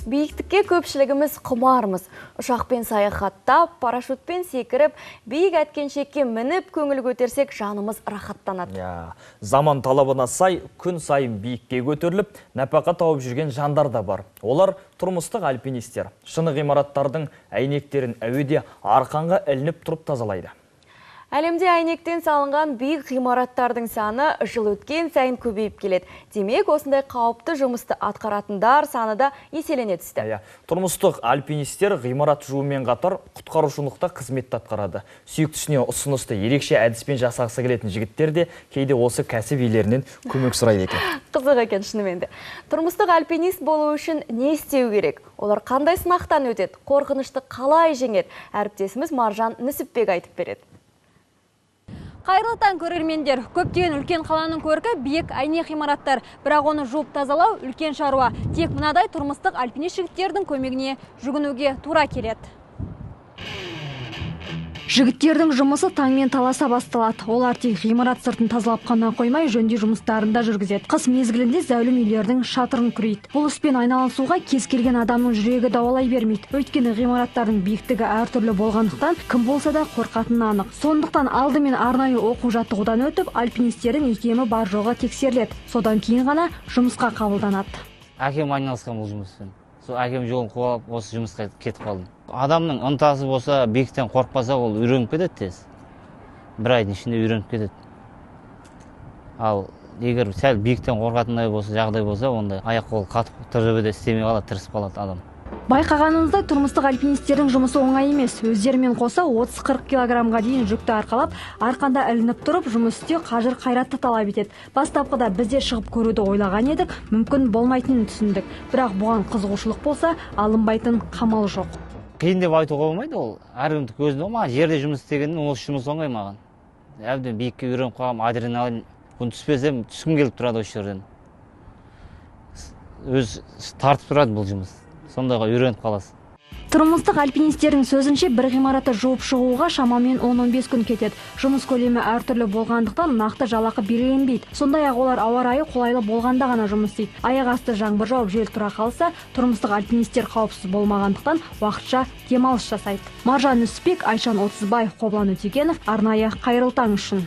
Биіктікке көпшілігіміз құмармыз. Ұшақпен саяхаттап, парашютпен секіріп, биік әткеншекке мініп көңіл көтерсек, жанымыз рахаттанады. Заман талабына сай, күн сайын биікке көтеріліп, нәпақа тауып жүрген жандар да бар. Олар тұрмыстық альпинистер. Шыны ғимараттардың әйнектерін әуеде арқанға ілініп тұрып тазалайды. Әлемде әйнектен салынған биік ғимараттардың саны жыл өткен сайын көбейіп келеді. Демек, осындай қауіпті жұмысты атқаратындар саны да еселене түсті. Тұрмыстық альпинистер ғимарат жуумен қатар құтқарушылықта қызметті атқарады. Сүйіктісіне ұсынысты ерекше әдіспен жасағысы келетін жігіттер де кейде осы кәсіп иелерінен көмек сұрайды екен. Қызық екен шынымен де. Тұрмыстық альпинист болу үшін не істеу керек? Олар қандай сынақтан өтеді? Қорқынышты қалай жеңеді? Әріптесіміз Маржан Нүсіпбек айтып береді. Қайырлы таң көрермендер, көптеген үлкен қаланың көркі биік әйнек ғимараттар, бірақ оны жуып тазалау үлкен шаруа. Тек мынадай тұрмыстық альпинист жігіттердің көмегіне жүгінуге тура келеді. Жігіттердің жұмысы таңмен таласа басталады. Олар тек ғимарат сыртын тазалап қана қоймай, жөндеу жұмыстарын да жүргізеді. Қыс мезгілінде зәулім үйлердің шатырын күрейді. Бұл іспен айналысуға кез келген адамның жүрегі дауалай бермейді. Өйткені ғимараттардың биіктігі әртүрлі болғандықтан, кім болса да қорқатыны анық. Сондықтан алдымен арнайы оқу жаттығудан өтіп, альпинистердің икемі бар жоғы тексеріледі. Содан кейін ғана жұмысқа қабылданады. Әкем айналысқан бұл жұмыспен. Әкем жолын қуып, осы жұмысқа кетіп қалдым. Адамның ынтасы болса, биіктен қорықпаса, ол үйреніп кетеді тез. Бір айдың ішінде үйреніп кетеді. Ал егер сәл биіктен қорқатындай болса, жағдай болса, онда аяқ қол қатып тұрып да істемей қалады, тырысып қалады адам. Байқағанымыздай, тұрмыстық альпинистердің жұмысы оңай емес. Өздерімен қоса 30-40 килограммға дейін жүкті арқалап, арқанда ілініп тұрып, жұмыс істеу қажыр қайратты талап етеді. Бастапқыда бізде шығып көруді ойлаған едік, мүмкін болмайтынын түсіндік. Бірақ бұған қызығушылық болса, алынбайтын қамал жоқ. Қиын деп айтуға болмайды, ол әркімдік өзінде. Маған жерде жұмыс істегеннен осы жұмыс оңай маған. Әбден биікке үйреніп қалғам, адреналин, бұны түспесем, түскім келіп тұрады осы жерден. Өз тартып тұрады бұл жұмыс. Сондайға үйреніп қаласыз. Тұрмыстық альпинистердің сөзінше, бір ғимаратты жуып шығуға шамамен 10-15 күн кетеді. Жұмыс көлемі әртүрлі болғандықтан нақты жалақы белгіленбейді. Сондай-ақ олар ауа райы қолайлы болғанда ғана жұмыс істейді. Аяқ асты жаңбыр жауып жел тұра қалса, тұрмыстық альпинистер қауіпсіз болмағандықтан уақытша демалыс жасайды. Маржан Нүсіпбек, Айшан Отызбай, Қоблан Өтегенов, арнайы Қайырлы таң үшін.